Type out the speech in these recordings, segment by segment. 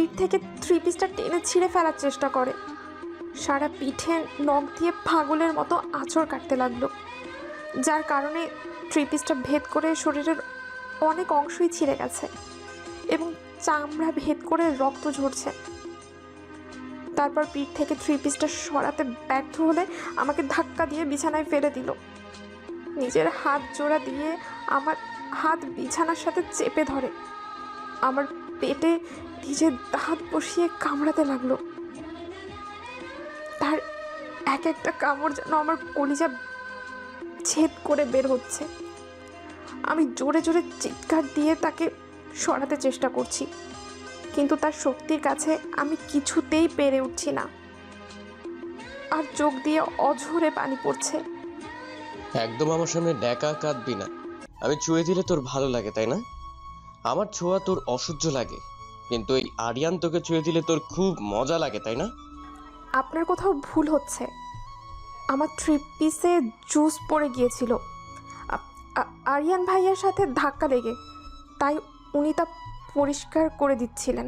পিঠ থেকে থ্রি পিসটা টেনে ছিঁড়ে ফেলার চেষ্টা করে। সারা পিঠে নখ দিয়ে পাগলের মতো আঁচড় কাটতে লাগলো, যার কারণে থ্রি পিসটা ভেদ করে শরীরের অনেক অংশই ছিঁড়ে গেছে এবং চামড়া ভেদ করে রক্ত ঝরছে। তারপর পিঠ থেকে থ্রি পিসটা সরাতে ব্যর্থ হলে আমাকে ধাক্কা দিয়ে বিছানায় ফেলে দিল। নিজের হাত জোড়া দিয়ে আমার হাত বিছানার সাথে চেপে ধরে আমার পেটে নিজের দাঁত বসিয়ে কামড়াতে লাগলো। তার এক একটা কামড় যেন আমার কলিজা ছেদ করে বের হচ্ছে। আমি জোরে জোরে চিৎকার দিয়ে তাকে সরাতে চেষ্টা করছি, কিন্তু তার শক্তির কাছে আমি কিছুতেই পেরে উঠছি না, আর চোখ দিয়ে অঝরে পানি পড়ছে। একদম আমার সামনে ডেকা কাঁদবি না। আমি ছুঁয়ে দিলে তোর ভালো লাগে তাই না? আমার ছোঁয়া তোর অসহ্য লাগে, কিন্তু এই আরিয়ান তোকে ছুঁয়ে দিলে তোর খুব মজা লাগে তাই না? আপনার কোথাও ভুল হচ্ছে। আমার থ্রি পিসে জুস পড়ে গিয়েছিল আরিয়ান ভাইয়ার সাথে ধাক্কা লেগে, তাই উনি তা পরিষ্কার করে দিচ্ছিলেন।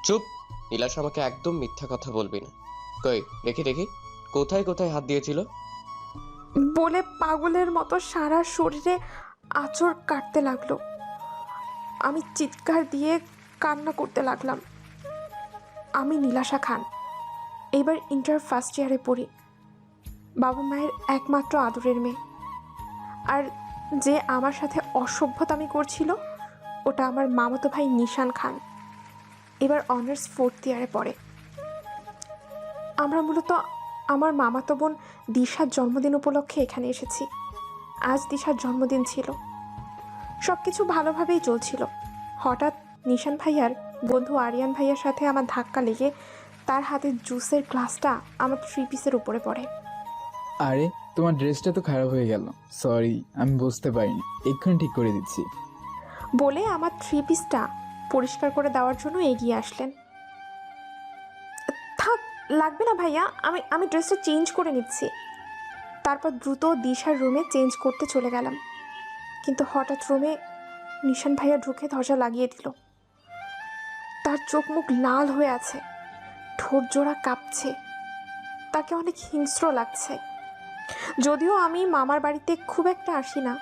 চুপ! নীলাশ, আমাকে একদম মিথ্যা কথা বলবি না। কই দেখি দেখি, কোথায় কোথায় হাত দিয়েছিল? বলে পাগলের মতো সারা শরীরে আঁচড় কাটতে লাগলো। আমি চিৎকার দিয়ে কান্না করতে লাগলাম। আমি নীলাশা খান, এবার ইন্টার ফার্স্ট ইয়ারে পড়ি, বাবা মায়ের একমাত্র আদরের মেয়ে। আর যে আমার সাথে অসভ্যতামি করছিল ওটা আমার মামাতো ভাই নিশান খান, এবার অনার্স ফোর্থ ইয়ারে পড়ে। আমরা মূলত আমার মামাতো বোন দিশার জন্মদিন উপলক্ষে এখানে এসেছি। আজ দিশার জন্মদিন ছিল, সব কিছু ভালোভাবেই চলছিল। হঠাৎ নিশান ভাইয়ার বন্ধু আরিয়ান ভাইয়ার সাথে আমার ধাক্কা লেগে তার হাতে জুসের গ্লাসটা আমার থ্রি পিসের উপরে পড়ে। আরে তোমার ড্রেসটা তো খারাপ হয়ে গেল, সরি, আমি বুঝতে পারিনি, এক্ষুনি ঠিক করে দিচ্ছি বলে আমার থ্রি পিসটা পরিষ্কার করে দেওয়ার জন্য এগিয়ে আসলেন। থাক, লাগবে না ভাইয়া, আমি ড্রেসটা চেঞ্জ করে নিচ্ছি। তারপর দ্রুত দিশার রুমে চেঞ্জ করতে চলে গেলাম, কিন্তু হঠাৎ রুমে নিশান ভাইয়া ঢুকে দরজা লাগিয়ে দিল। তার চোখ মুখ লাল হয়ে আছে, ঠোঁট জোড়া কাঁপছে, তাকে অনেক হিংস্র লাগছে। যদিও আমি মামার বাড়িতে খুব একটা আসি না,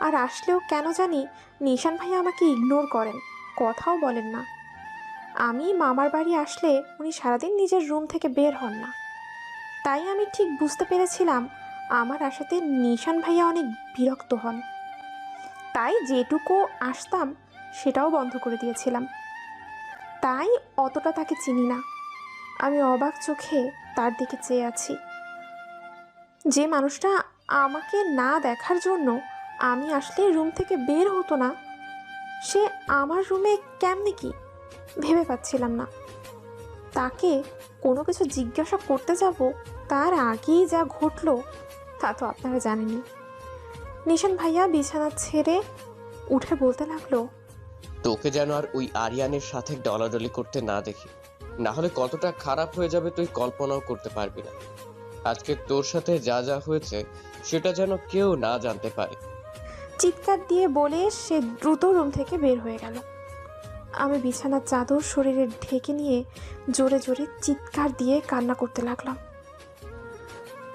আর আসলেও কেন জানি নিশান ভাইয়া আমাকে ইগনোর করেন, কথাও বলেন না। আমি মামার বাড়ি আসলে উনি সারাদিন নিজের রুম থেকে বের হন না, তাই আমি ঠিক বুঝতে পেরেছিলাম আমার আসাতে নিশান ভাইয়া অনেক বিরক্ত হন। তাই যেটুকু আসতাম সেটাও বন্ধ করে দিয়েছিলাম। তাই অতটা তাকে চিনি না। আমি অবাক চোখে তার দিকে চেয়ে আছি। যে মানুষটা আমাকে না দেখার জন্য আমি আসলে রুম থেকে বের হতো না, সে আমার রুমে কেমনে কি ভেবে পাচ্ছিলাম না। তাকে কোনো কিছু জিজ্ঞাসা করতে যাব তার আগেই যা ঘটলো তা তো আপনারা জানেনই। নিশান ভাইয়া বিছানা ছেড়ে উঠে বলতে লাগলো, তোকে যেন আর ওই আরিয়ানের সাথে ডলাডলি করতে না দেখি, না হলে কতটা খারাপ হয়ে যাবে তুই কল্পনাও করতে পারবি না। আজকে তোর সাথে যা যা হয়েছে সেটা যেন কেউ না জানতে পারে। চিৎকার দিয়ে বলে সে দ্রুত রুম থেকে বের হয়ে গেল। আমি বিছানার চাদর শরীরে ঢেকে নিয়ে জোরে জোরে চিৎকার দিয়ে কান্না করতে লাগলাম।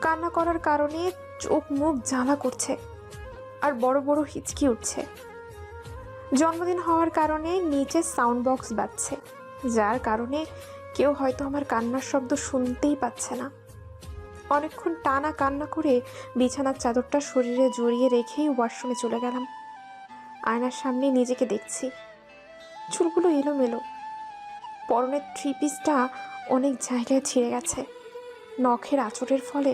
কান্না করার কারণে চোখ মুখ জ্বালা করছে আর বড় বড় হিচকি উঠছে। জন্মদিন হওয়ার কারণে নিচে সাউন্ড বক্স বাজছে, যার কারণে কেউ হয়তো আমার কান্নার শব্দ শুনতেই পাচ্ছে না। অনেকক্ষণ টানা কান্না করে বিছানার চাদরটা শরীরে জড়িয়ে রেখেই ওয়াশরুমে চলে গেলাম। আয়নার সামনে নিজেকে দেখছি, চুলগুলো এলোমেলো, পরনের থ্রি পিসটা অনেক জায়গায় ছিঁড়ে গেছে, নখের আঁচড়ের ফলে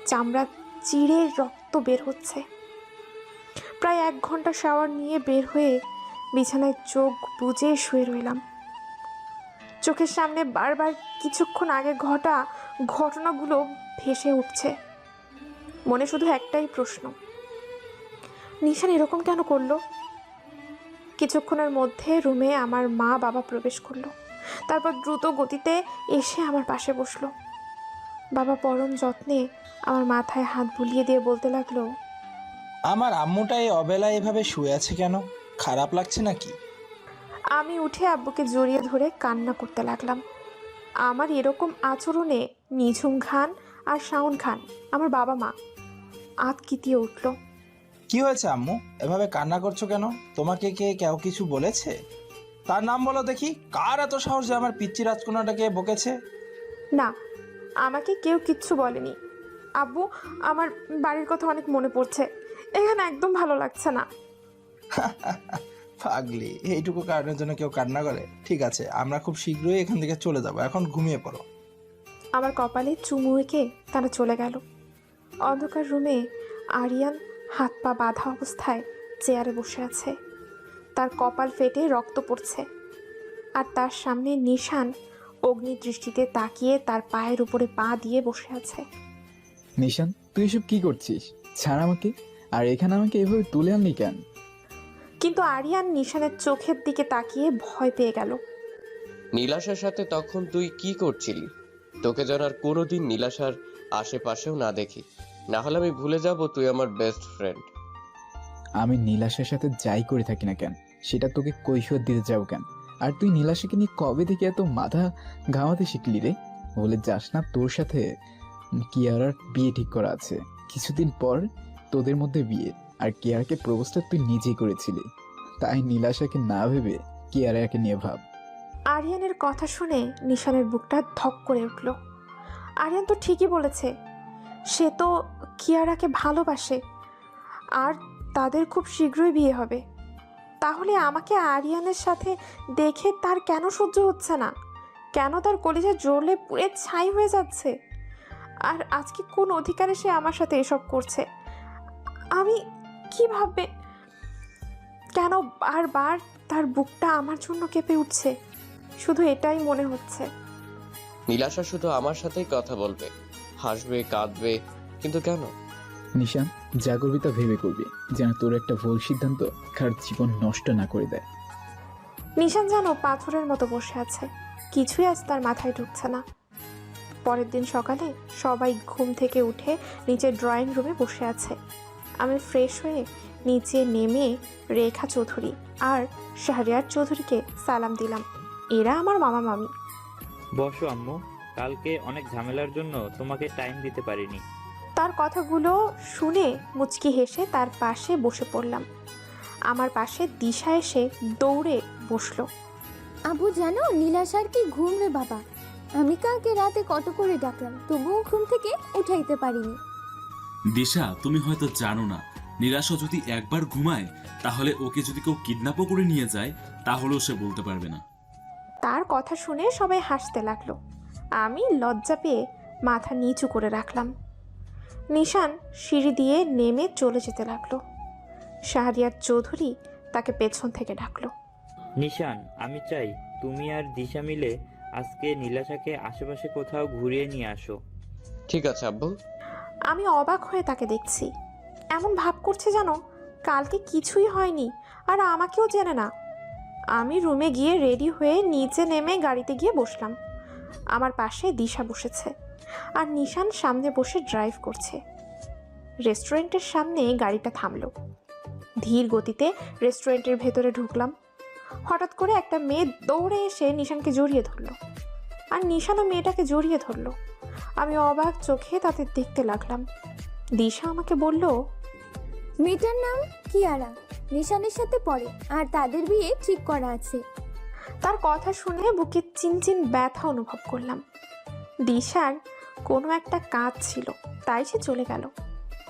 চামড়া চিড়ে রক্ত বের হচ্ছে। প্রায় 1 ঘন্টা শাওয়ার নিয়ে বের হয়ে বিছানায় চোখ বুজে শুয়ে রইলাম। চোখের সামনে বারবার কিছুক্ষণ আগে ঘটা ঘটনাগুলো ভেসে উঠছে। মনে শুধু একটাই প্রশ্ন, নিশান এরকম কেন করলো? কিছুক্ষণের মধ্যে রুমে আমার মা বাবা প্রবেশ করলো, তারপর দ্রুত গতিতে এসে আমার পাশে বসলো। বাবা পরম যত্নে আমার মাথায় হাত বুলিয়ে দিয়ে বলতে লাগলো, আমার আম্মুটা এই অবেলায় এভাবে শুয়ে আছে কেন? খারাপ লাগছে নাকি? আমি উঠে আব্বুকে জড়িয়ে ধরে কান্না করতে লাগলাম। আমার এরকম আচরণে নিঝুম খান আর শাওন খান, আমার বাবা মা, আতকিতিয়ে উঠল। কি হয়েছে আম্মু, এভাবে কান্না করছো কেন? তোমাকে কে কেউ কিছু বলেছে? তার নাম বলো দেখি। কার এত সাহস যে আমার পিচ্চি রাজকন্যাটাকে বকেছে? না, আমাকে কেউ কিচ্ছু বলেনি। আব্বু, আমার বাড়ির কথা অনেক মনে পড়ছে, এখানে একদম ভালো লাগছে না। পাগলি, এইটুকু কারণের জন্য কেউ কান্না করে? ঠিক আছে, আমরা খুব শীঘ্রই এখান থেকে চলে যাব, এখন ঘুমিয়ে পড়ো। আমার কপালে চুমু এঁকে তারা চলে গেল। অন্ধকার রুমে আরিয়ান হাত পা বাঁধা অবস্থায় চেয়ারে বসে আছে। তার কপাল ফেটে রক্ত পড়ছে, আর তার সামনে নিশান অগ্নি দৃষ্টিতে তাকিয়ে তার পায়ের উপরে পা দিয়ে বসে আছে। নিশান, তুই এসব কি করছিস? ছাড় আমাকে। আর এখানে আমাকে এভাবে তুলে আনলি কেন? কিন্তু আরিয়ান নিশানের চোখের দিকে তাকিয়ে ভয় পেয়ে গেল। নীলাশার সাথে তখন তুই কি করছিলি? তোকে যেন আর কোনোদিন নীলাশার আশেপাশেও না দেখি, না হলে আমি ভুলে যাব তুই আমার বেস্ট ফ্রেন্ড। আমি নীলাশার সাথে যাই করে থাকি না কেন, সেটা তোকে কৈফিয়ত দিতে যাও কেন? আর তুই নীলাশাকে নিয়ে কবে থেকে এত মাথা ঘামাতে শিখলি রে? বলে যাস না তোর সাথে কিয়ারার বিয়ে ঠিক করা আছে। কিছুদিন পর তোদের মধ্যে বিয়ে, আর কিয়ারাকে প্রপোজটা তুই নিজেই করেছিলি। তাই নীলাশাকে না ভেবে কিয়ারাকে নিয়ে ভাব। আরিয়ানের কথা শুনে নিশানের বুকটা ধক করে উঠল। আরিয়ান তো ঠিকই বলেছে, সে তো কিয়ারাকে ভালোবাসে, আর তাদের খুব শীঘ্রই বিয়ে হবে। তাহলে আমাকে আরিয়ানের সাথে দেখে তার কেন সহ্য হচ্ছে না? কেন তার কলিজা জ্বলে পুড়ে ছাই হয়ে যাচ্ছে? আর আজকে কোন অধিকারে সে আমার সাথে এসব করছে? আমি কি ভাববে? কেন বারবার তার বুকটা আমার জন্য কেঁপে উঠছে? শুধু এটাই মনে হচ্ছে। নীলাশা শুধু আমার সাথেই কথা বলবে, হাসবে, কাঁদবে, কিন্তু কেন? নিশান, যা করবি তা ভেবে করবি, যেন তোর একটা ভুল সিদ্ধান্ত কার জীবন নষ্ট না করে দেয়। নিশান যেন পাথরের মতো বসে আছে, কিছুই আজ তার মাথায় ঢুকছে না। পরের দিন সকালে সবাই ঘুম থেকে উঠে নিচে ড্রয়িং রুমে বসে আছে। আমি ফ্রেশ হয়ে নিচে নেমে রেখা চৌধুরী আর শাহরিয়ার চৌধুরীকে সালাম দিলাম। এরা আমার মামা মামি। বসো আম্মু, কালকে অনেক ঝামেলার জন্য তোমাকে টাইম দিতে পারিনি। তার কথাগুলো শুনে মুচকি হেসে তার পাশে বসে পড়লাম। আমার পাশে দিশা এসে দৌড়ে বসলো। আবু, জানো নীলাশার কি ঘুম রে বাবা। আমি কালকে রাতে কত করে ডাকলাম, তবুও ঘুম থেকে উঠাইতে পারিনি। দিশা, তুমি হয়তো জানো না, নীলাশা যদি একবার ঘুমায় তাহলে ওকে যদি কেউ কিডন্যাপও করে নিয়ে যায় তাহলেও সে বলতে পারবে না। তার কথা শুনে সবাই হাসতে লাগলো। আমি লজ্জা পেয়ে মাথা নিচু করে রাখলাম। নিশান সিঁড়ি দিয়ে নেমে চলে যেতে লাগলো। শাহরিয়ার চৌধুরী তাকে পেছন থেকে ডাকলো। নিশান, আমি চাই তুমি আর দিশা মিলে আজকে নীলাশাকে আশেপাশে কোথাও ঘুরিয়ে নিয়ে আসো। ঠিক আছে আব্বু। আমি অবাক হয়ে তাকে দেখছি। এমন ভাব করছে যেন কালকে কিছুই হয়নি আর আমাকেও চেনে না। আমি রুমে গিয়ে রেডি হয়ে নিচে নেমে গাড়িতে গিয়ে বসলাম। আমার পাশে দিশা বসেছে, আর নিশান সামনে বসে ড্রাইভ করছে। রেস্টুরেন্টের সামনে গাড়িটা থামলো। ধীর গতিতে রেস্টুরেন্টের ভেতরে ঢুকলাম। হঠাৎ করে একটা মেয়ে দৌড়ে এসে নিশানকে জড়িয়ে ধরলো, আর নিশানও মেয়েটাকে জড়িয়ে ধরলো। আমি অবাক চোখে তাদের দেখতে লাগলাম। দিশা আমাকে বলল, মেয়েটার নাম কিয়ারা, নিশানের সাথে পড়ে, আর তাদের বিয়ে ঠিক করা আছে। তার কথা শুনে বুকে চিনচিন ব্যথা অনুভব করলাম। দিশার কোনো একটা কাজ ছিল, তাই সে চলে গেল।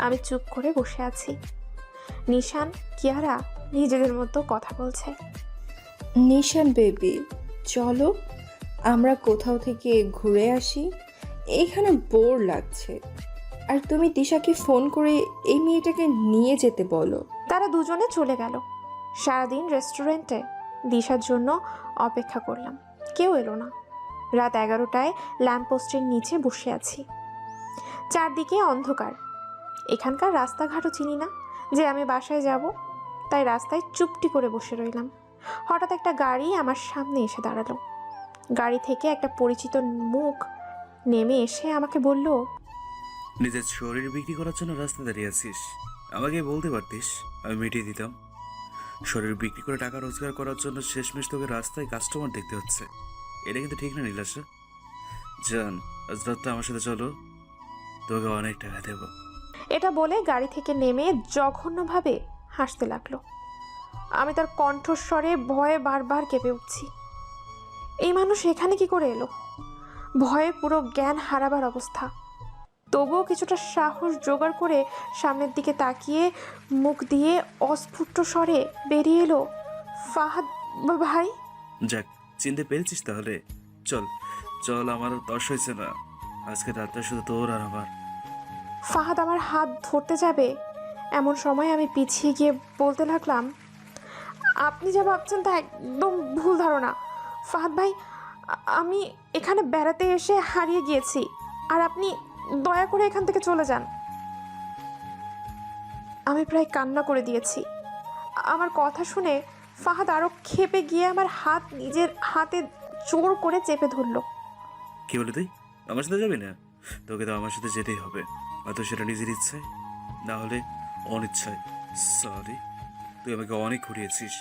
আমি চুপ করে বসে আছি। নিশান, কিয়ারা নিজেদের মতো কথা বলছে। নিশান বেবি, চলো আমরা কোথাও থেকে ঘুরে আসি, এখানে বোর লাগছে। আর তুমি দিশাকে ফোন করে এই মেয়েটাকে নিয়ে যেতে বলো। তারা দুজনে চলে গেল। সারাদিন রেস্টুরেন্টে দিশার জন্য অপেক্ষা করলাম, কেউ এলো না। রাত 11টায় ল্যাম্পপোস্টের নিচে বসে আছি। চারদিকে অন্ধকার। এখানকার রাস্তাঘাটও চিনি না যে আমি বাসায় যাব, তাই রাস্তায় চুপটি করে বসে রইলাম। হঠাৎ একটা গাড়ি আমার সামনে এসে দাঁড়ালো। গাড়ি থেকে একটা পরিচিত মুখ নেমে এসে আমাকে বলল, নিজের শরীর বিক্রি করার জন্য রাস্তা দাঁড়িয়ে আছিস? আমাকে বলতে পারতিস, আমি মিটিয়ে দিতাম। শরীর বিক্রি করে টাকা রোজগার করার জন্য শেষমেশ তোকে রাস্তায় কাস্টমার দেখতে হচ্ছে। এটা কিন্তু ঠিক না নীলাশা। জান, আজ রাতটা আমার সাথে চলো, তোকে অনেক টাকা দেবো। এটা বলে গাড়ি থেকে নেমে জঘন্যভাবে হাসতে লাগলো। আমি তার কণ্ঠস্বরে ভয়ে বারবার কেঁপে উঠছি। এই মানুষ এখানে কি করে এলো? ভয়ে পুরো জ্ঞান হারাবার অবস্থা। তবুও কিছুটা সাহস জোগাড় করে সামনের দিকে তাকিয়ে মুখ দিয়ে অস্ফুট স্বরে বেরিয়ে এলো, ফাহাদ ভাই। যাক, চিনতে পেরেছিস তাহলে? চল চল, আমার দশ হয়েছে না, আজকে রাতটা শুধু তোর আর আমার। ফাহাদ আমার হাত ধরতে যাবে এমন সময় আমি পিছিয়ে গিয়ে বলতে লাগলাম, আপনি যা ভাবছেন তা একদম ভুল ধারণা। ফাহাদ ভাই, আমি এখানে বেড়াতে এসে হারিয়ে গিয়েছি, আর আপনি দয়া করে এখান থেকে চলে যান। আমি প্রায় কান্না করে দিয়েছি। আমার কথা শুনে ফাহাদ আরও ক্ষেপে গিয়ে আমার হাত নিজের হাতে জোর করে চেপে ধরল। কি বলে তুই আমার সাথে যাবি না? তোকে তো আমার সাথে যেতেই হবে, হয়তো সেটা নিজের ইচ্ছায়, না হলে অনিচ্ছায়। সরি, তুই আমাকে অনেক ঘুরিয়েছিস,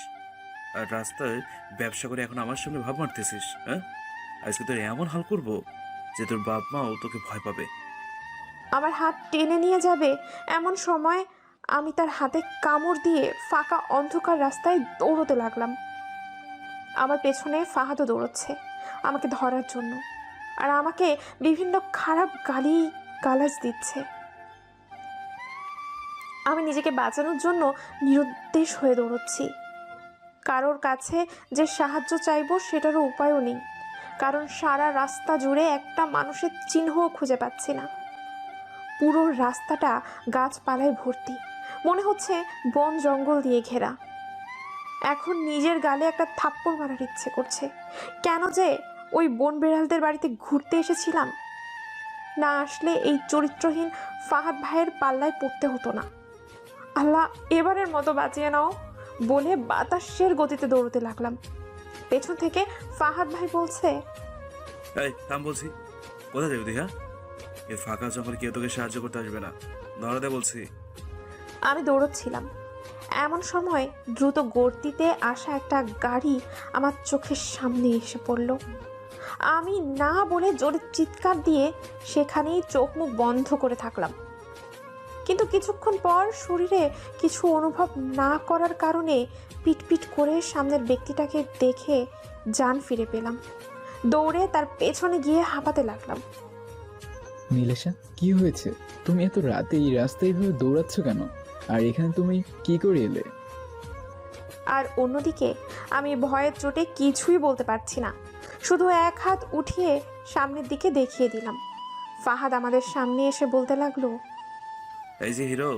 আর রাস্তায় ব্যবসা করে এখন আমার সামনে ভাব মারতেছিস। হ্যাঁ, আজকে তোর এমন হাল করবো যে তোর বাপ মাও তোকে ভয় পাবে। আমার হাত টেনে নিয়ে যাবে এমন সময় আমি তার হাতে কামড় দিয়ে ফাঁকা অন্ধকার রাস্তায় দৌড়তে লাগলাম। আমার পেছনে ফাহাদও দৌড়চ্ছে আমাকে ধরার জন্য, আর আমাকে বিভিন্ন খারাপ গালাজ দিচ্ছে। আমি নিজেকে বাঁচানোর জন্য নিরুদ্দেশ হয়ে দৌড়চ্ছি। কারোর কাছে যে সাহায্য চাইবো সেটারও উপায়ও নেই, কারণ সারা রাস্তা জুড়ে একটা মানুষের চিহ্নও খুঁজে পাচ্ছি না। পুরো রাস্তাটা গাছপালায় ভর্তি, মনে হচ্ছে বন জঙ্গল দিয়ে ঘেরা। এখন নিজের গালে একটা থাপ্পড় মারার ইচ্ছে করছে। কেন যে ওই বন বিড়ালদের বাড়িতে ঘুরতে এসেছিলাম, না আসলে এই চরিত্রহীন ফাহাদ ভাইয়ের পাল্লায় পড়তে হতো না। আল্লাহ, এবারের মতো বাঁচিয়ে নাও বলে বাতাসের গতিতে দৌড়তে লাগলাম। পেছন থেকে ফাহাদ ভাই বলছে, এই থাম বলছি, কোথায় যাবি তুই? হ্যাঁ, এই ফাঁকা জঙ্গলে কেউ তোকে সাহায্য করতে আসবে না, ধরা দে বলছি। আমি দৌড়চ্ছিলাম। এমন সময় দ্রুত গতিতে আসা একটা গাড়ি আমার চোখের সামনে এসে পড়ল। আমি না বলে জোরে চিৎকার দিয়ে সেখানেই চোখ মুখ বন্ধ করে থাকলাম। কিন্তু কিছুক্ষণ পর শরীরে কিছু অনুভব না করার কারণে পিটপিট করে সামনের ব্যক্তিটাকে দেখে জান ফিরে পেলাম। দৌড়ে তার পেছনে গিয়ে হাঁপাতে লাগলাম। নীলাশা, কি হয়েছে? তুমি এত রাতে এই রাস্তায় এইভাবে দৌড়াচ্ছ কেন? আর এখানে তুমি কি করে এলে? আর অন্যদিকে আমি ভয়ের চোটে কিছুই বলতে পারছি না, শুধু এক হাত উঠিয়ে সামনের দিকে দেখিয়ে দিলাম। ফাহাদ আমাদের সামনে এসে বলতে লাগলো, এই যে হিরো,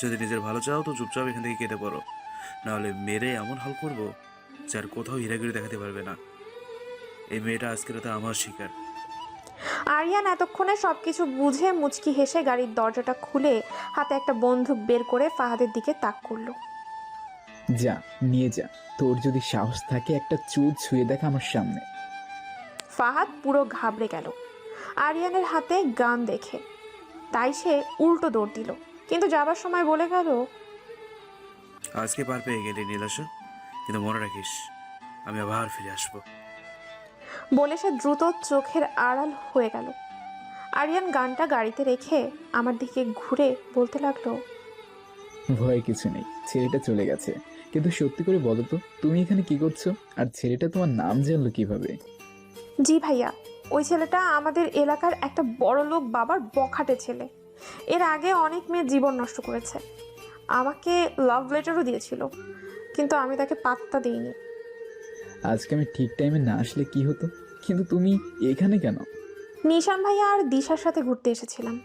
যদি নিজের ভালো চাও তো চুপচাপ এখান থেকে কেটে পড়ো, নাহলে মেরে এমন হাল করবো যার কোথাও হিরাগিরি দেখাতে পারবে না। এই মেয়েটা আজকে রাতে আমার শিকার। আরিয়ান এতক্ষণে সবকিছু বুঝে মুচকি হেসে গাড়ির দরজাটা খুলে হাতে একটা বন্দুক বের করে ফাহাদের দিকে তাক করলো। যা, নিয়ে যা, তোর যদি সাহস থাকে একটা চুল ছুঁয়ে দেখ আমার সামনে। ফাহাদ পুরো ঘাবড়ে গেল আরিয়ানের হাতে গান দেখে, তাই সে উল্টো দৌড় দিল, কিন্তু যাবার সময় বলে গেল, আজকে পার পেয়ে গেলি নীলাশা, কিন্তু মনে রাখিস আমি আবার ফিরে আসবো। বলে সে দ্রুত চোখের আড়াল হয়ে গেল। আরিয়ান গানটা গাড়িতে রেখে আমার দিকে ঘুরে বলতে লাগলো, ভয়ের কিছু নেই, ছেলেটা চলে গেছে। কিন্তু সত্যি করে বলো তো, তুমি এখানে কি করছো? আর ছেলেটা তোমার নাম জানলো কিভাবে? জি ভাইয়া, ওই ছেলেটা আমাদের এলাকার একটা বড়লোক বাবার বখাটে ছেলে। এর আগে অনেক মেয়ে জীবন নষ্ট করেছে। আমাকে লাভ লেটারও দিয়েছিল, কিন্তু আমি তাকে পাত্তা দিইনি। আজকে আমি ঠিক টাইমে না আসলে কি হতো? কিন্তু তুমি এখানে কেন? নিশান ভাইয়া আর দিশার সাথে ঘুরতে এসেছিলাম।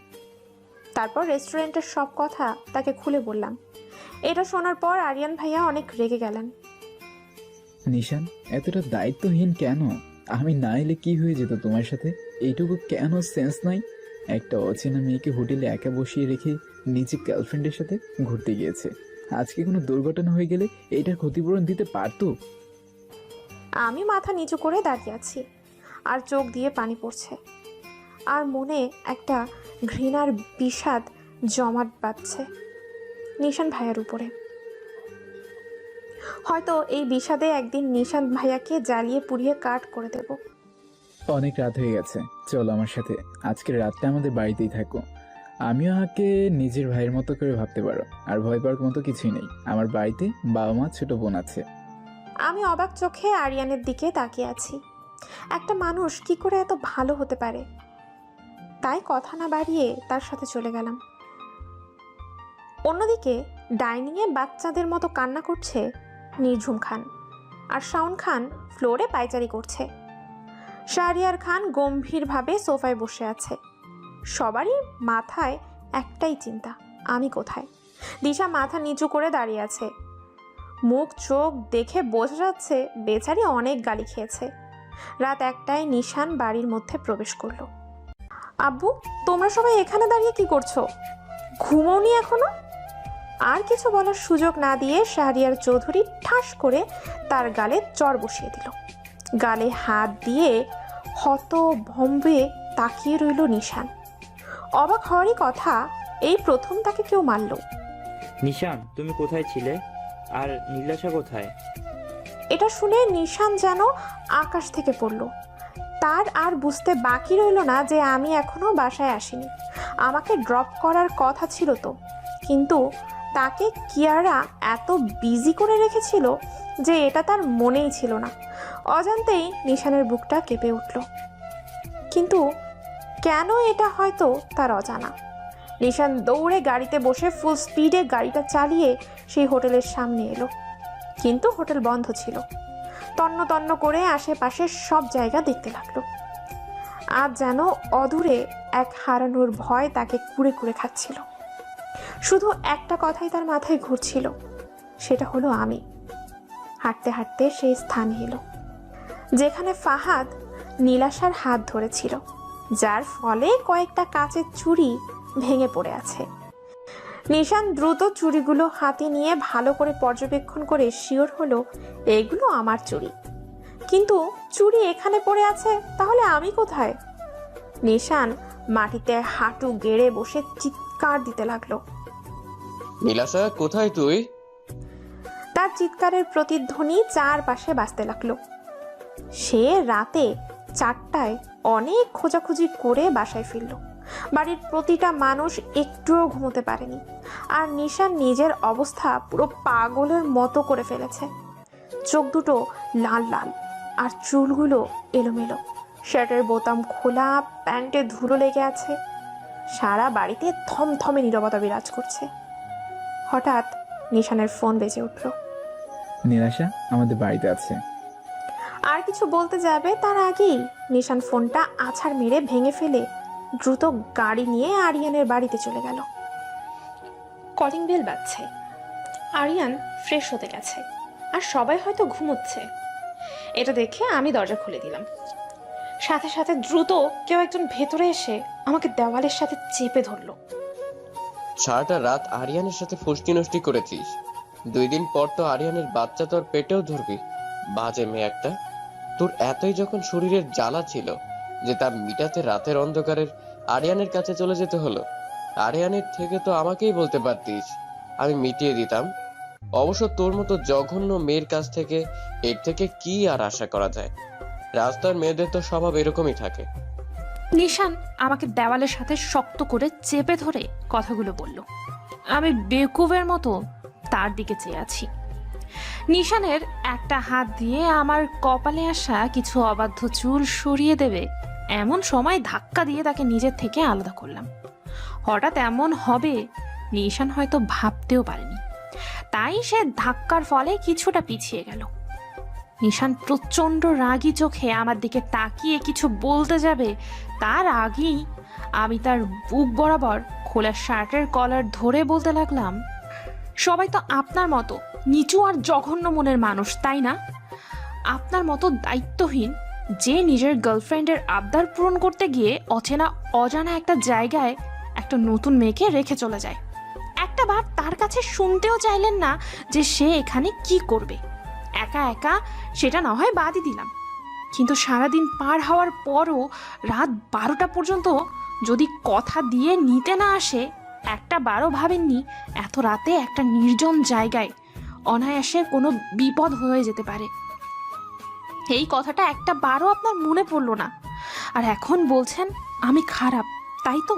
তারপর রেস্টুরেন্টের সব কথা তাকে খুলে বললাম। এটা শোনার পর আরিয়ান ভাইয়া অনেক রেগে গেলেন। নিশান, এতটা দায়িত্বহীন কেন? আমি না এলে কি হয়ে যেত তোমার সাথে? এইটুকু কেন সেন্স নাই? একটা অচেনা মেয়েকে হোটেলে একা বসিয়ে রেখে নিজে গার্লফ্রেন্ডের সাথে ঘুরতে গিয়েছে। আজকে কোনো দুর্ঘটনা হয়ে গেলে এইটার ক্ষতিপূরণ দিতে পারতো। আমি মাথা নিচু করে দাঁড়িয়ে আছি, আর চোখ দিয়ে পানি পড়ছে, আর মনে একটা ঘৃণার বিষাদ জমাট বাঁধছে নিশান ভাইয়ার উপরে। হয়তো এই বিষাদে একদিন নিশান্ত ভাইয়াকে জ্বালিয়ে পুড়িয়ে কাঠ করে দেব। অনেক রাত হয়ে গেছে, চলো আমার সাথে। আজকের রাতটা আমাদের বাড়িতেই থাকো। আমিও আগে নিজের ভাইয়ের মতো করে ভাবতে পারো, আর ভয় পাওয়ার মতো কিছুই নেই। আমার বাড়িতে বাবা মা ছোট বোন আছে। আমি অবাক চোখে আরিয়ানের দিকে তাকিয়ে আছি। একটা মানুষ কি করে এত ভালো হতে পারে? তাই কথা না বাড়িয়ে তার সাথে চলে গেলাম। অন্যদিকে ডাইনিংয়ে বাচ্চাদের মতো কান্না করছে নির্ঝুম খান, আর শাওন খান ফ্লোরে পায়চারি করছে। শাহরিয়ার খান গম্ভীরভাবে সোফায় বসে আছে। সবারই মাথায় একটাই চিন্তা, আমি কোথায়? দিশা মাথা নিচু করে দাঁড়িয়ে আছে। মুখ চোখ দেখে বোঝা যাচ্ছে বেচারি অনেক গালি খেয়েছে। রাত 1টায় নিশান বাড়ির মধ্যে প্রবেশ করলো। আব্বু, তোমরা সবাই এখানে দাঁড়িয়ে কি করছো? ঘুমোওনি এখনো? আর কিছু বলার সুযোগ না দিয়ে শাহরিয়ার চৌধুরী ঠাস করে তার গালে চড় বসিয়ে দিল। গালে হাত দিয়ে হতভম্বে তাকিয়ে রইল নিশান। অবাক হওয়ারই কথা, এই প্রথম তাকে কেউ মারল। নিশান, তুমি কোথায় ছিলে? আর নীলাশা কোথায়? এটা শুনে নিশান যেন আকাশ থেকে পড়ল। তার আর বুঝতে বাকি রইল না যে আমি এখনো বাসায় আসিনি। আমাকে ড্রপ করার কথা ছিল তো, কিন্তু তাকে কিয়ারা এত বিজি করে রেখেছিল যে এটা তার মনেই ছিল না। অজান্তেই নিশানের বুকটা কেঁপে উঠল, কিন্তু কেন এটা হয়তো তার অজানা। নিশান দৌড়ে গাড়িতে বসে ফুল স্পিডে গাড়িটা চালিয়ে সেই হোটেলের সামনে এলো, কিন্তু হোটেল বন্ধ ছিল। তন্ন তন্ন করে আশেপাশের সব জায়গা দেখতে লাগলো। আজ যেন অদূরে এক হারানোর ভয় তাকে কুড়ে কুড়ে খাচ্ছিল। শুধু একটা কথাই তার মাথায় ঘুরছিল, সেটা হলো আমি। হাঁটতে হাঁটতে সেই স্থানে এলো যেখানে ফাহাদ নীলাশার হাত ধরেছিল, যার ফলে কয়েকটা কাচের চুড়ি ভেঙে পড়ে আছে। নিশান দ্রুত চুড়িগুলো হাতে নিয়ে ভালো করে পর্যবেক্ষণ করে শিওর হলো এগুলো আমার চুড়ি। কিন্তু চুড়ি এখানে পড়ে আছে, তাহলে আমি কোথায়? নিশান মাটিতে হাঁটু গেড়ে বসে চিৎকার দিতে লাগলো। নীলাশা, কোথায় তুই? তার চিৎকারের প্রতিধ্বনি চারপাশে বাজতে লাগলো। সে রাতে 4টায় অনেক খোঁজাখুঁজি করে বাসায় ফিরল। বাড়ির প্রতিটা মানুষ একটুও ঘুমোতে পারেনি, আর নিশান নিজের অবস্থা পুরো পাগলের মতো করে ফেলেছে। চোখ দুটো লাল লাল, আর চুলগুলো এলোমেলো। শার্টের বোতাম খোলা, প্যান্টে ধুলো লেগে আছে। সারা বাড়িতে থমথমে নীরবতা বিরাজ করছে। হঠাৎ নিশানের ফোন বেজে উঠল। নিরাশা আমাদের বাড়িতে আছে। আর কিছু বলতে যাবে তার আগেই নিশান ফোনটা আছাড় মেরে ভেঙে ফেলে দ্রুত গাড়ি নিয়ে আরিয়ানের বাড়িতে চলে গেল। কলিং বেল বাজছে। আরিয়ান ফ্রেশ হতে গেছে, আর সবাই হয়তো ঘুমোচ্ছে। এটা দেখে আমি দরজা খুলে দিলাম। সাথে সাথে দ্রুত কেউ একজন ভেতরে এসে আমাকে দেওয়ালের সাথে চেপে ধরলো। সারাটা রাত আরিয়ানের সাথে ফষ্টি নষ্টি করেছিস, 2 দিন পর তো আরিয়ানের বাচ্চা তোর পেটেও ধরবি। বাজে মেয়ে একটা। তোর এতই যখন শরীরের জ্বালা ছিল যে তা মিটাতে রাতের অন্ধকারের আরিয়ানের কাছে চলে যেতে হলো। আরিয়ানের থেকে তো আমাকেই বলতে পারতিস, আমি মিটিয়ে দিতাম। অবশ্য তোর মতো জঘন্য মেয়ের কাছ থেকে এর থেকে কি আর আশা করা যায়? রাস্তার মেয়েদের তো স্বভাব এরকমই থাকে। নিশান আমাকে দেওয়ালের সাথে শক্ত করে চেপে ধরে কথাগুলো বলল। আমি বেকুবের মতো তার দিকে চেয়ে আছি। নিশানের একটা হাত দিয়ে আমার কপালে আসা কিছু অবাধ্য চুল সরিয়ে দেবে এমন সময় ধাক্কা দিয়ে তাকে নিজের থেকে আলাদা করলাম। হঠাৎ এমন হবে নিশান হয়তো ভাবতেও পারেনি, তাই সে ধাক্কার ফলে কিছুটা পিছিয়ে গেল। নিশান প্রচণ্ড রাগী চোখে আমার দিকে তাকিয়ে কিছু বলতে যাবে, তার আগেই আমি তার বুক বরাবর খোলা শার্টের কলার ধরে বলতে লাগলাম, সবাই তো আপনার মতো নিচু আর জঘন্য মনের মানুষ, তাই না? আপনার মতো দায়িত্বহীন যে নিজের গার্লফ্রেন্ডের আবদার পূরণ করতে গিয়ে অচেনা অজানা একটা জায়গায় একটা নতুন মেয়েকে রেখে চলে যায়। একটা বার তার কাছে শুনতেও চাইলেন না যে সে এখানে কি করবে। একা একা সেটা না হয় বাদই দিলাম, কিন্তু সারাদিন পার হওয়ার পরও রাত 12টা পর্যন্ত যদি কথা দিয়ে নিতে না আসে, একটা বারও ভাবেননি এত রাতে একটা নির্জন জায়গায় অনায়াসে কোনো বিপদ হয়ে যেতে পারে। এই কথাটা একটা বারও আপনার মনে পড়লো না, আর এখন বলছেন আমি খারাপ, তাই তো?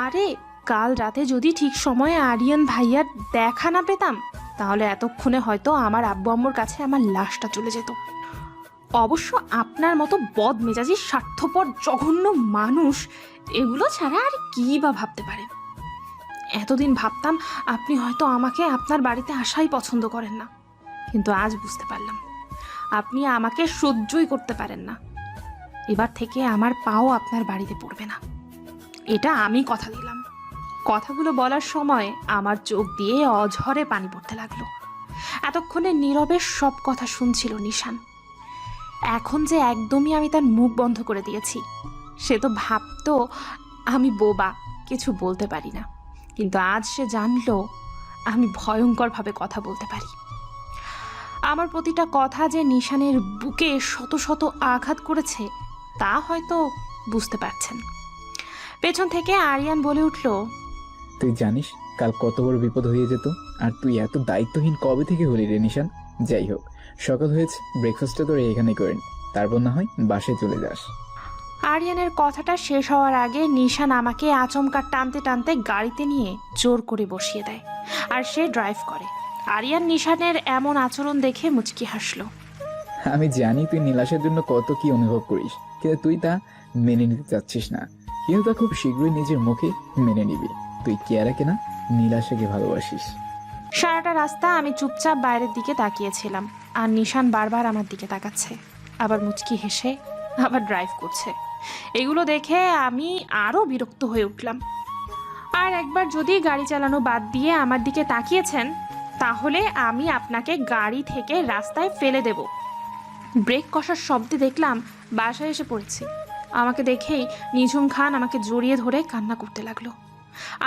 আরে কাল রাতে যদি ঠিক সময়ে আরিয়ান ভাইয়ার দেখা না পেতাম, তাহলে এতক্ষণে হয়তো আমার আব্বু আম্মুর কাছে আমার লাশটা চলে যেত। অবশ্য আপনার মতো বদ মেজাজি, স্বার্থপর, জঘন্য মানুষ এগুলো ছাড়া আর কী বা ভাবতে পারেন? এতদিন ভাবতাম আপনি হয়তো আমাকে আপনার বাড়িতে আসাই পছন্দ করেন না, কিন্তু আজ বুঝতে পারলাম আপনি আমাকে সহ্যই করতে পারেন না। এবার থেকে আমার পাও আপনার বাড়িতে পড়বে না, এটা আমি কথা দিলাম। কথাগুলো বলার সময় আমার চোখ দিয়ে অঝরে পানি পড়তে লাগলো। এতক্ষণে নীরবে সব কথা শুনছিল নিশান। এখন যে একদমই আমি তার মুখ বন্ধ করে দিয়েছি, সে তো ভাবতো আমি বোবা, কিছু বলতে পারি না, কিন্তু আজ সে জানলো আমি ভয়ঙ্করভাবে কথা বলতে পারি। আমার প্রতিটা কথা যে নিশানের বুকে শত শত আঘাত করেছে তা হয়তো বুঝতে পারছেন। পেছন থেকে আরিয়ান বলে উঠল, তুই জানিস কাল কত বড় বিপদ হয়ে যেত, আর তুই এত দায়িত্বহীন কবে থেকে হলি রে নিশান? যাই হোক, সকাল হয়েছে, ব্রেকফাস্টটা তোর এখানে করেন, তারপর না হয় বাসে চলে যাস। আরিয়ানের কথাটা শেষ হওয়ার আগে নিশান আমাকে আচমকা টানতে টানতে গাড়িতে নিয়ে জোর করে বসিয়ে দেয়, আর সে ড্রাইভ করে। আরিয়ান নিশানের এমন আচরণ দেখে মুচকি হাসলো। আমি জানি তুই নীলাশের জন্য কত কি অনুভব করিস, কিন্তু তুই তা মেনে নিতে চাচ্ছিস না, কিন্তু তা খুব শীঘ্রই নিজের মুখে মেনে নিবি। তুই কিয়ারাকে না, নীলাশাকে ভালোবাসিস। সারাটা রাস্তা আমি চুপচাপ বাইরের দিকে তাকিয়েছিলাম, আর নিশান বারবার আমার দিকে তাকাচ্ছে, আবার মুচকি হেসে, আবার ড্রাইভ করছে। এগুলো দেখে আমি আরও বিরক্ত হয়ে উঠলাম। আর একবার যদি গাড়ি চালানো বাদ দিয়ে আমার দিকে তাকিয়েছেন, তাহলে আমি আপনাকে গাড়ি থেকে রাস্তায় ফেলে দেব। ব্রেক কষার শব্দে দেখলাম বাসায় এসে পড়েছি। আমাকে দেখেই নিঝুম খান আমাকে জড়িয়ে ধরে কান্না করতে লাগলো,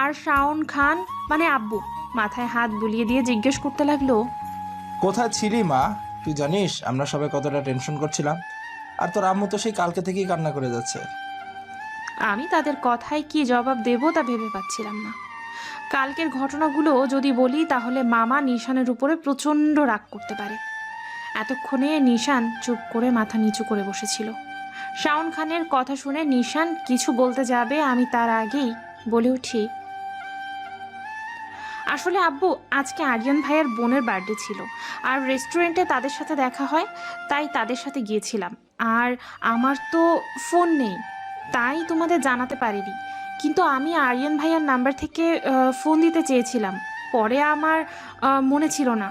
আর শাওন খান মানে আব্বু মাথায় হাত বুলিয়ে দিয়ে জিজ্ঞেস করতে লাগলো, কোথায় ছিলি মা? তুই জানিস আমরা সবাই কতটা টেনশন করছিলাম, আর তোর আম্মু তো সেই কালকে থেকেই কান্না করে যাচ্ছে। আমি তাদের কথায় কি জবাব দেব তা ভেবে পাচ্ছিলাম না। কালকের ঘটনাগুলো যদি বলি তাহলে মামা নিশানের উপরে প্রচণ্ড রাগ করতে পারে। এতক্ষণে নিশান চুপ করে মাথা নিচু করে বসেছিল। শাওন খানের কথা শুনে নিশান কিছু বলতে যাবে, আমি তার আগেই বলে উঠি, আসলে আব্বু আজকে আরিয়ান ভাইয়ের বোনের বার্থডে ছিল, আর রেস্টুরেন্টে তাদের সাথে দেখা হয়, তাই তাদের সাথে গিয়েছিলাম। আর আমার তো ফোন নেই, তাই তোমাদের জানাতে পারিনি, কিন্তু আমি আরিয়ান ভাইয়ার নাম্বার থেকে ফোন দিতে চেয়েছিলাম, পরে আমার মনে ছিল না।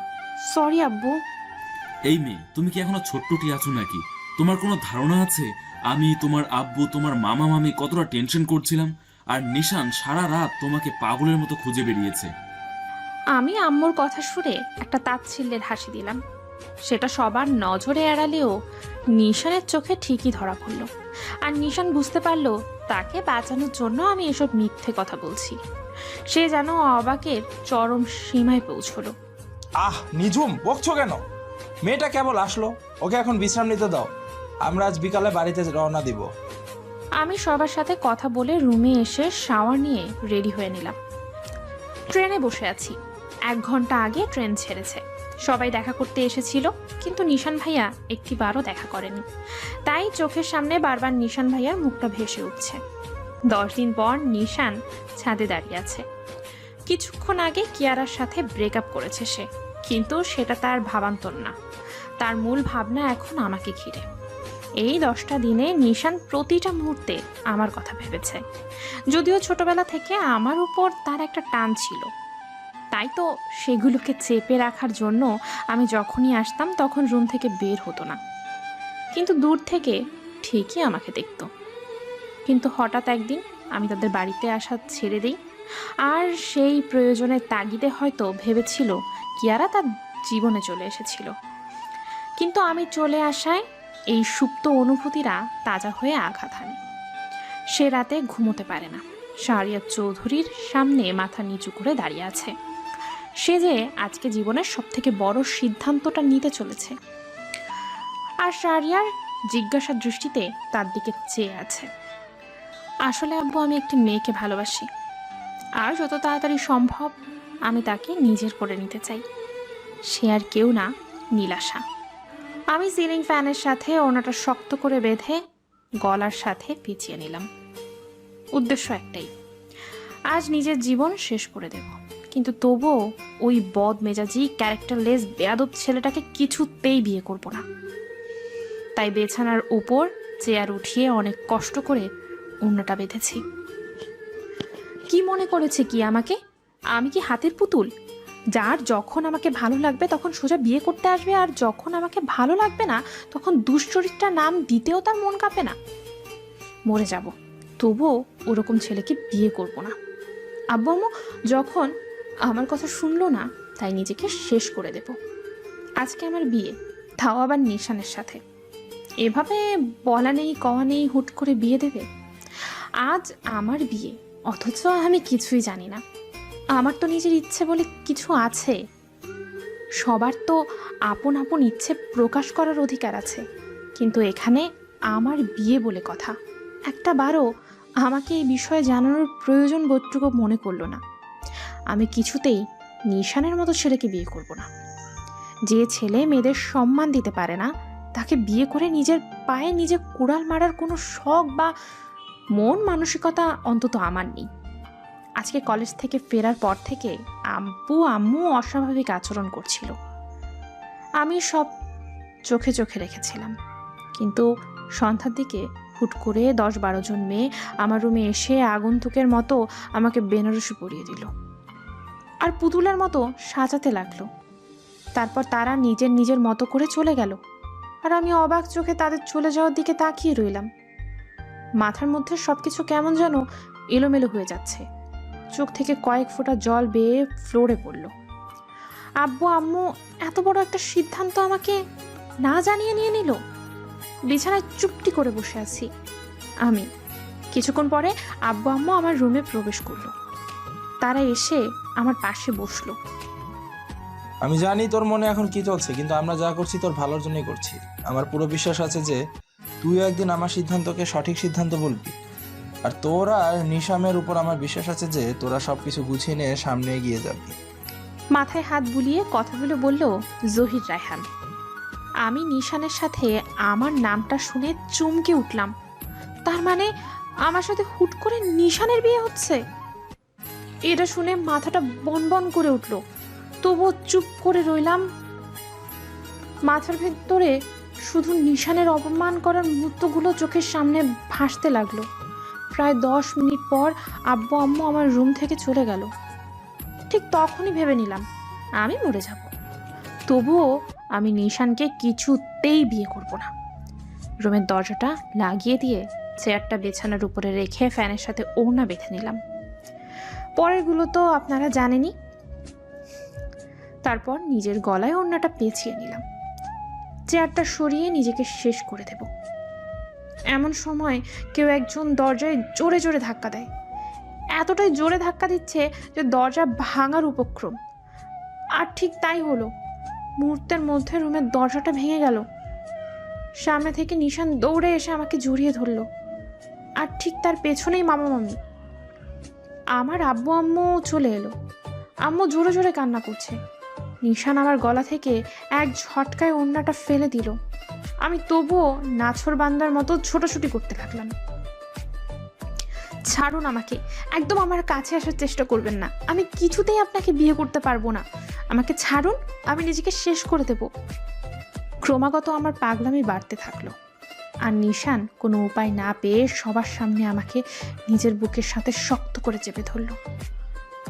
সরি আব্বু। এই মেয়ে, তুমি কি এখনো ছোট্টটি আছো নাকি? তোমার কোনো ধারণা আছে আমি, তোমার আব্বু, তোমার মামা মামি কতটা টেনশন করছিলাম? আর নিশান সারা রাত তোমাকে পাগলের মতো খুঁজে বেরিয়েছে। আমি আম্মুর কথা শুনে একটা তাচ্ছিল্যের হাসি দিলাম। সেটা সবার নজরে এড়ালেও নিশানের চোখে ঠিকই ধরা পড়ল, আর নিশান বুঝতে পারলো তাকে বাঁচানোর জন্য আমি এসব মিথ্যে কথা বলছি। সে যেন অবাকের চরম সীমায় পৌঁছলো। আহ নিঝুম, বকছো কেন? মেয়েটা কেবল আসলো, ওকে এখন বিশ্রাম নিতে দাও। আমরা আজ বিকালে বাড়িতে রওনা দিব। আমি সবার সাথে কথা বলে রুমে এসে শাওয়ার নিয়ে রেডি হয়ে নিলাম। ট্রেনে বসে আছি। 1 ঘন্টা আগে ট্রেন ছেড়েছে। সবাই দেখা করতে এসেছিল, কিন্তু নিশান ভাইয়া একটিবারও দেখা করেনি, তাই চোখের সামনে বারবার নিশান ভাইয়ার মুখটা ভেসে উঠছে। 10 দিন পর নিশান ছাদে দাঁড়িয়ে আছে। কিছুক্ষণ আগে কিয়ারার সাথে ব্রেকআপ করেছে সে, কিন্তু সেটা তার ভাবান্তর না, তার মূল ভাবনা এখন আমাকে ঘিরে। এই 10টা দিনে নিশান প্রতিটা মুহূর্তে আমার কথা ভেবেছে, যদিও ছোটবেলা থেকে আমার উপর তার একটা টান ছিল, তাই তো সেগুলোকে চেপে রাখার জন্য আমি যখনই আসতাম তখন রুম থেকে বের হতো না, কিন্তু দূর থেকে ঠিকই আমাকে দেখত। কিন্তু হঠাৎ একদিন আমি তাদের বাড়িতে আসা ছেড়ে দিই, আর সেই প্রয়োজনের তাগিদে হয়তো ভেবেছিল কিয়ারা তার জীবনে চলে এসেছিল। কিন্তু আমি চলে আসায় এই সুপ্ত অনুভূতিরা তাজা হয়ে আঘাত হানে। সে রাতে ঘুমোতে পারে না, শাহরিয়ার চৌধুরীর সামনে মাথা নিচু করে দাঁড়িয়ে আছে। সে যে আজকে জীবনের সবথেকে বড় সিদ্ধান্তটা নিতে চলেছে, আর শাহরিয়ার জিজ্ঞাসা দৃষ্টিতে তার দিকে চেয়ে আছে। আসলে আব্বু, আমি একটি মেয়েকে ভালোবাসি, আর যত তাড়াতাড়ি সম্ভব আমি তাকে নিজের করে নিতে চাই। সে আর কেউ না, নীলাশা। আমি সিলিং ফ্যানের সাথে ওনাটা শক্ত করে বেঁধে গলার সাথে পেঁচিয়ে নিলাম। উদ্দেশ্য একটাই, আজ নিজের জীবন শেষ করে দেব, কিন্তু তবুও ওই বদ মেজাজি ক্যারেক্টারলেস বেয়াদব ছেলেটাকে কিছুতেই বিয়ে করব না। তাই বিছানার উপর চেয়ার উঠিয়ে অনেক কষ্ট করে ওড়নাটা বেঁধেছি। কি মনে করেছে কি আমাকে? আমি কি হাতের পুতুল, যার যখন আমাকে ভালো লাগবে তখন সোজা বিয়ে করতে আসবে, আর যখন আমাকে ভালো লাগবে না তখন দুশ্চরিত্রা নাম দিতেও তার মন কাঁপে না? মরে যাব, তবুও ওরকম ছেলেকে বিয়ে করব না। আব্বু আম্মু যখন আমার কথা শুনলো না, তাই নিজেকে শেষ করে দেব। আজকে আমার বিয়ে, তাও আবার নিশানের সাথে। এভাবে বলা নেই কওয়া নেই হুট করে বিয়ে দেবে? আজ আমার বিয়ে, অথচ আমি কিছুই জানি না। আমার তো নিজের ইচ্ছে বলে কিছু আছে। সবার তো আপন আপন ইচ্ছে প্রকাশ করার অধিকার আছে, কিন্তু এখানে আমার বিয়ে বলে কথা। একটা বারও আমাকে এই বিষয়ে জানানোর প্রয়োজন বোধটুকু মনে করলো না। আমি কিছুতেই নিশানের মতো ছেলেকে বিয়ে করব না। যে ছেলে মেয়েদের সম্মান দিতে পারে না, তাকে বিয়ে করে নিজের পায়ে নিজে কুড়াল মারার কোনো শখ বা মন মানসিকতা অন্তত আমার নেই। আজকে কলেজ থেকে ফেরার পর থেকে আব্বু আম্মু অস্বাভাবিক আচরণ করছিল, আমি সব চোখে চোখে রেখেছিলাম। কিন্তু সন্ধ্যার দিকে হুট করে 10-12 জন মেয়ে আমার রুমে এসে আগন্তুকের মতো আমাকে বেনারসি পরিয়ে দিল আর পুতুলের মতো সাজাতে লাগলো। তারপর তারা নিজের নিজের মতো করে চলে গেল, আর আমি অবাক চোখে তাদের চলে যাওয়ার দিকে তাকিয়ে রইলাম। মাথার মধ্যে সবকিছু কেমন যেন এলোমেলো হয়ে যাচ্ছে। চোখ থেকে কয়েক ফোঁটা জল বেয়ে ফ্লোরে পড়ল। আব্বু আম্মু এত বড় একটা সিদ্ধান্ত আমাকে না জানিয়ে নিয়ে নিল। বিছানায় চুপটি করে বসে আছি আমি। কিছুক্ষণ পরে আব্বু আম্মু আমার রুমে প্রবেশ করলো। তারা এসে আমার পাশে বসলো। আমি জানি তোর মনে এখন কি চলছে, কিন্তু আমরা যা করছি তোর ভালোর জন্যই করছি। আমার পুরো বিশ্বাস আছে যে তুই একদিন আমার সিদ্ধান্তকে সঠিক সিদ্ধান্ত বলবি, আর তোর আর নিশামের উপর আমার বিশ্বাস আছে যে তোরা সবকিছু গুছিয়ে নিয়ে সামনে এগিয়ে যাবি। মাথায় হাত বুলিয়ে কথাগুলো বলল জহির রায়হান। আমি নিশানের সাথে আমার নামটা শুনে চমকে উঠলাম। তার মানে আমার সাথে হুট করে নিশানের বিয়ে হচ্ছে? এটা শুনে মাথাটা বনবন করে উঠল, তবুও চুপ করে রইলাম। মাথার ভেতরে শুধু নিশানের অপমান করার মুহূর্তগুলো চোখের সামনে ভাসতে লাগলো। প্রায় 10 মিনিট পর আব্বু আম্মু আমার রুম থেকে চলে গেল। ঠিক তখনই ভেবে নিলাম আমি মরে যাব, তবুও আমি নিশানকে কিছুতেই বিয়ে করব না। রুমের দরজাটা লাগিয়ে দিয়ে চেয়ারটা বিছানার উপরে রেখে ফ্যানের সাথে ওড়না বেঁধে নিলাম। পরেরগুলো তো আপনারা জানেনই। তারপর নিজের গলায় ওড়নাটা পেঁচিয়ে নিলাম। চেয়ারটা সরিয়ে নিজেকে শেষ করে দেব। এমন সময় কেউ একজন দরজায় জোরে জোরে ধাক্কা দেয়। এতটাই জোরে ধাক্কা দিচ্ছে যে দরজা ভাঙার উপক্রম। আর ঠিক তাই হলো। মুহূর্তের মধ্যে রুমের দরজাটা ভেঙে গেল। সামনে থেকে নিশান দৌড়ে এসে আমাকে জড়িয়ে ধরলো, আর ঠিক তার পেছনেই মামা মামি। আমার আব্বু আম্মু চলে এলো। আম্মু জোরে জোরে কান্না করছে। নিশান আমার গলা থেকে এক ঝটকায় ওড়নাটা ফেলে দিল। আমি তবুও নাছর বান্দার মতো ছোটাছুটি করতে লাগলাম। ছাড়ুন আমাকে, একদম আমার কাছে আসার চেষ্টা করবেন না। আমি কিছুতেই আপনাকে বিয়ে করতে পারবো না। আমাকে ছাড়ুন, আমি নিজেকে শেষ করে দেব। ক্রমাগত আমার পাগলামি বাড়তে থাকলো, আর নিশান কোনো উপায় না পেয়ে সবার সামনে আমাকে নিজের বুকের সাথে শক্ত করে চেপে ধরলো।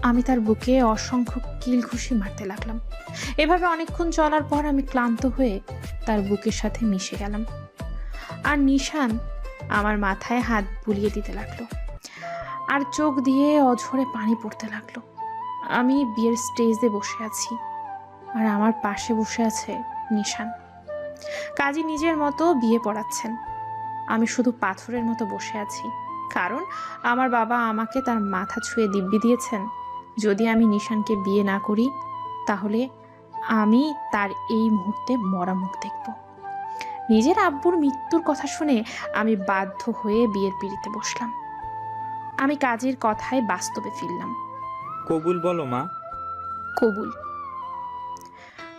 আমি তার বুকে অসংখ্য কিল ঘুষি মারতে লাগলাম। এভাবে অনেকক্ষণ চলার পর আমি ক্লান্ত হয়ে তার বুকের সাথে মিশে গেলাম, আর নিশান আমার মাথায় হাত বুলিয়ে দিতে লাগলো, আর চোখ দিয়ে অঝরে পানি পড়তে লাগলো। আমি বিয়ের স্টেজে বসে আছি, আর আমার পাশে বসে আছে নিশান। কাজী নিজের মতো বিয়ে পড়াচ্ছেন। আমি শুধু পাথরের মতো বসে আছি, কারণ আমার বাবা আমাকে তার মাথা ছুঁয়ে দিব্যি দিয়েছেন, যদি আমি নিশানকে বিয়ে না করি তাহলে আমি তার এই মুহূর্তে মরা মুখ দেখব। নিজের আব্বুর মৃত্যুর কথা শুনে আমি বাধ্য হয়ে বিয়ের পিঁড়িতে বসলাম। আমি কাজীর কথায় বাস্তবে ফিরলাম। কবুল বলো মা। কবুল।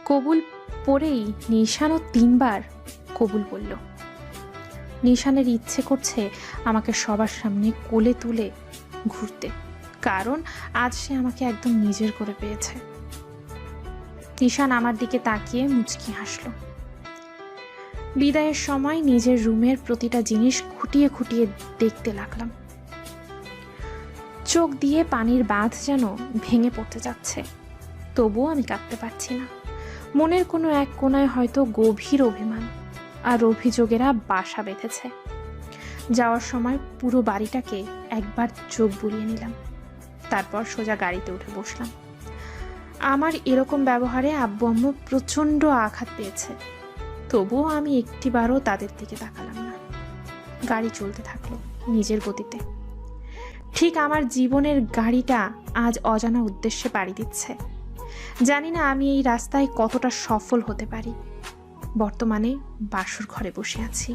কবুল পড়েই নিশানও 3 বার কবুল বলল। নিশানের ইচ্ছে করছে আমাকে সবার সামনে কোলে তুলে ঘুরতে, কারণ আজ সে আমাকে একদম নিজের করে পেয়েছে। নিশান আমার দিকে তাকিয়ে মুচকি হাসল। বিদায়ের সময় নিজের রুমের প্রতিটা জিনিস খুঁটিয়ে খুঁটিয়ে দেখতে লাগলাম। চোখ দিয়ে পানির বাঁধ যেন ভেঙে পড়তে যাচ্ছে, তবুও আমি কাঁদতে পারছি না। মনের কোনো এক কোণায় হয়তো গভীর অভিমান আর অভিযোগেরা বাসা বেঁধেছে। যাওয়ার সময় পুরো বাড়িটাকে একবার চোখ বুলিয়ে নিলাম, তারপর সোজা গাড়িতে উঠে বসলাম। আমার এরকম ব্যবহারে আব্বু আম্মু প্রচণ্ড আঘাত পেয়েছে, তবুও আমি একটিবারও তাদের দিকে তাকালাম না। গাড়ি চলতে থাকলো নিজের গতিতে। ঠিক আমার জীবনের গাড়িটা আজ অজানা উদ্দেশ্যে পাড়ি দিচ্ছে। জানি না আমি এই রাস্তায় কতটা সফল হতে পারি। বর্তমানে বাসর ঘরে বসে আছি,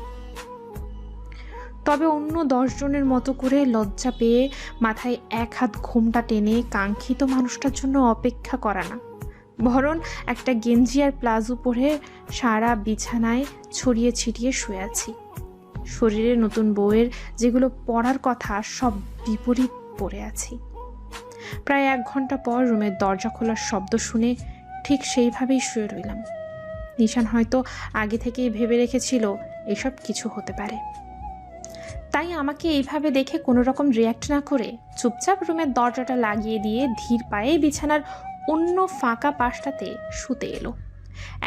তবে অন্য 10 জনের মতো করে লজ্জা পেয়ে মাথায় 1 হাত ঘোমটা টেনে কাঙ্ক্ষিত মানুষটার জন্য অপেক্ষা করা না, বরং একটা গেঞ্জি আর প্লাজো পরে সারা বিছানায় ছড়িয়ে ছিটিয়ে শুয়ে আছি। শরীরে নতুন বউয়ের যেগুলো পরার কথা সব বিপরীত পরে আছি। প্রায় 1 ঘন্টা পর রুমের দরজা খোলার শব্দ শুনে ঠিক সেইভাবেই শুয়ে রইলাম। নিশান হয়তো আগে থেকেই ভেবে রেখেছিল এসব কিছু হতে পারে, তাই আমাকে এইভাবে দেখে কোনো রকম রিয়্যাক্ট না করে চুপচাপ রুমের দরজাটা লাগিয়ে দিয়ে ধীর পায়ে বিছানার অন্য ফাঁকা পাশটাতে শুতে এলো।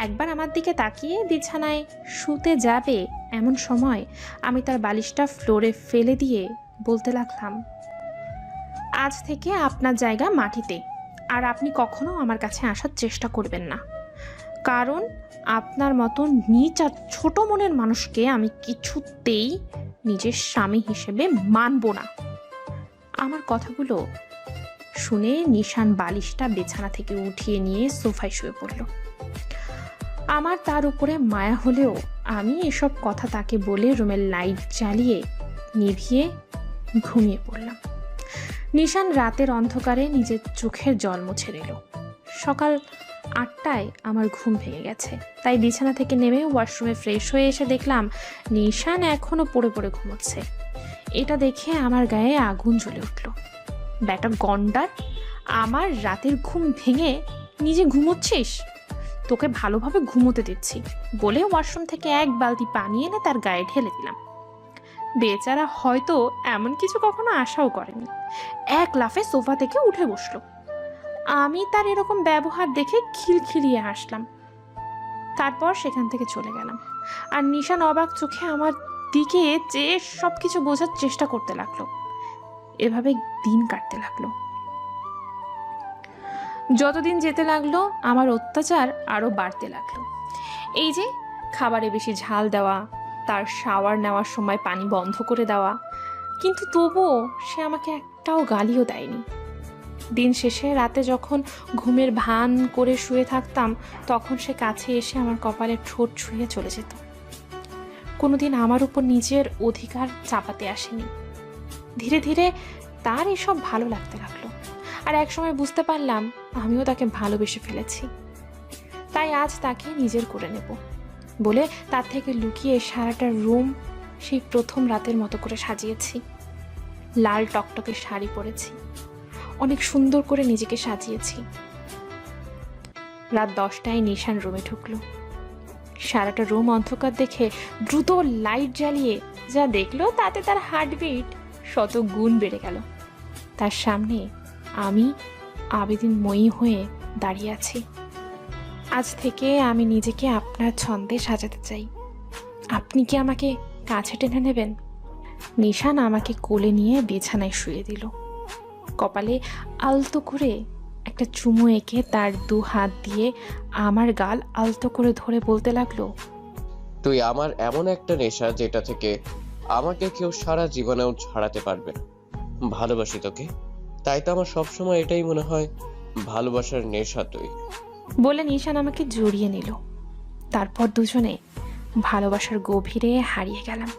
একবার আমার দিকে তাকিয়ে বিছানায় শুতে যাবে এমন সময় আমি তার বালিশটা ফ্লোরে ফেলে দিয়ে বলতে লাগলাম, আজ থেকে আপনার জায়গা মাটিতে, আর আপনি কখনো আমার কাছে আসার চেষ্টা করবেন না, কারণ আপনার মতো নীচ আর ছোট মনের মানুষকে আমি কিছুতেই নিজের স্বামী হিসেবে মানব না। আমার কথাগুলো শুনে নিশান বালিশটা বিছানা থেকে উঠিয়ে নিয়ে সোফায় শুয়ে পড়ল। আমার তার উপরে মায়া হলেও আমি এসব কথা তাকে বলে রুমের লাইট জ্বালিয়ে নিভিয়ে ঘুমিয়ে পড়লাম। নিশান রাতের অন্ধকারে নিজের চোখের জল মুছে দিল। সকাল 8টায় আমার ঘুম ভেঙে গেছে, তাই বিছানা থেকে নেমে ওয়াশরুমে ফ্রেশ হয়ে এসে দেখলাম নিশান এখনো পড়ে পড়ে ঘুমোচ্ছে। এটা দেখে আমার গায়ে আগুন জ্বলে উঠল। ব্যাটা গন্ডার, আমার রাতের ঘুম ভেঙে নিজে ঘুমোচ্ছিস? তোকে ভালোভাবে ঘুমোতে দিচ্ছি বলে ওয়াশরুম থেকে 1 বালতি পানি এনে তার গায়ে ঢেলে দিলাম। বেচারা হয়তো এমন কিছু কখনো আশাও করেনি, 1 লাফে সোফা থেকে উঠে বসলো। আমি তার এরকম ব্যবহার দেখে খিলখিলিয়ে হাসলাম। তারপর সেখান থেকে চলে গেলাম, আর নিশান অবাক চোখে আমার দিকে চেয়ে সব কিছু বোঝার চেষ্টা করতে লাগলো। এভাবে দিন কাটতে লাগলো। যতদিন যেতে লাগলো আমার অত্যাচার আরও বাড়তে লাগলো। এই যে খাবারে বেশি ঝাল দেওয়া, তার শাওয়ার নেওয়ার সময় পানি বন্ধ করে দেওয়া, কিন্তু তবুও সে আমাকে একটাও গালিও দেয়নি। দিন শেষে রাতে যখন ঘুমের ভান করে শুয়ে থাকতাম, তখন সে কাছে এসে আমার কপালে ঠোঁট ছুঁয়ে চলে যেত। কোনোদিন আমার উপর নিজের অধিকার চাপাতে আসেনি। ধীরে ধীরে তার এসব ভালো লাগতে লাগলো, আর একসময় বুঝতে পারলাম আমিও তাকে ভালোবেসে ফেলেছি। তাই আজ তাকে নিজের করে নেব বলে তার থেকে লুকিয়ে সারাটা রুম সেই প্রথম রাতের মতো করে সাজিয়েছি। লাল টকটকে শাড়ি পরেছি, অনেক সুন্দর করে নিজেকে সাজিয়েছি। রাত 10টায় নিশান রুমে ঢুকলো। সারাটা রুম অন্ধকার দেখে দ্রুত লাইট জ্বালিয়ে যা দেখলো তাতে তার হার্টবিট 100 গুণ বেড়ে গেল। তার সামনে আমি আবেদনময়ী হয়ে দাঁড়িয়ে আছি। আজ থেকে আমি নিজেকে আপনার ছন্দে সাজাতে চাই, আপনি কি আমাকে কাছে টেনে নেবেন? নিশান আমাকে কোলে নিয়ে বিছানায় শুয়ে দিল। কপালে আলতো করে একটা চুমু এঁকে তার 2 হাত দিয়ে আমার গাল আলতো করে ধরে বলতে লাগলো, তুই আমার এমন একটা নেশা যেটা থেকে আমাকে কেউ সারা জীবনেও ছাড়াতে পারবে না। ভালোবাসি তোকে, তাই তো আমার সবসময় এটাই মনে হয় ভালোবাসার নেশা তুই। বলে নিশান আমাকে জড়িয়ে নিল। তারপর দুজনে ভালোবাসার গভীরে হারিয়ে গেলাম।